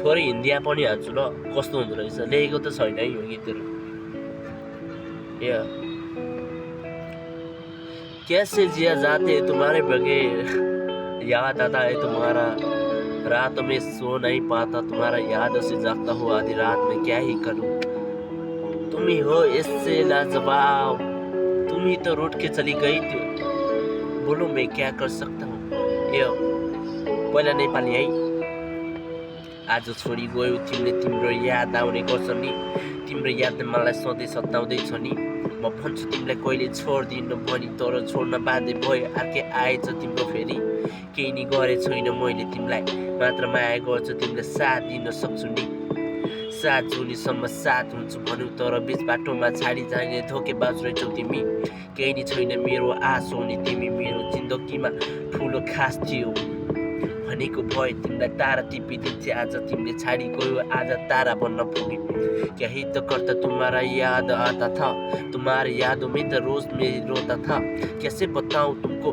थोरै हिन्दी पनि हाल्छु ल, कस्तो हुँदो रहेछ। लेखेको त छैन है यो गीतहरू। कैसे जिया जाते तुम्हारे बगैर, याद आता है तुम्हारा, रात में सो नहीं पाता तुम्हारा, याद से जागता हूँ आधी रात में, क्या ही करूँ। तुम ही हो इससे लाजवाब, तुम ही तो रूठ के चली गई थी, बोलो मैं क्या कर सकता हूँ। यो पहिला नेपाली है। आज छोडी गयो तिमीले, तिम्रो याद आउने गर्छ नि, तिम्रो यादले मलाई सधैँ सताउँदैछ नि। म भन्छु तिमीलाई कहिले छोड्दिनँ भनी, तर छोड्न बाध्य भयो, अर्कै आएछ तिम्रो फेरि। केही नि गरे छैन मैले तिमीलाई, मात्र माया गर्छु तिमीले, साथ दिन सक्छु नि। साथ जुनीसम्म साथ हुन्छु भन्यो, तर बिच बाटोमा छाडी जाने धोकेबाज रहेछौ तिमी। केही नि छैन मेरो आस हुने तिमी, मेरो जिन्दगीमा ठुलो खास थियो भनेको भए तिमीलाई तारा टिपिदिन्थे। आज तिमीले छाडी गयो, आज तारा बन्न पुग्यो। यही तो करता तुम्हारा याद आता था, तुम्हारी यादों में तो रोज मैं रोता था। कैसे बताऊं तुमको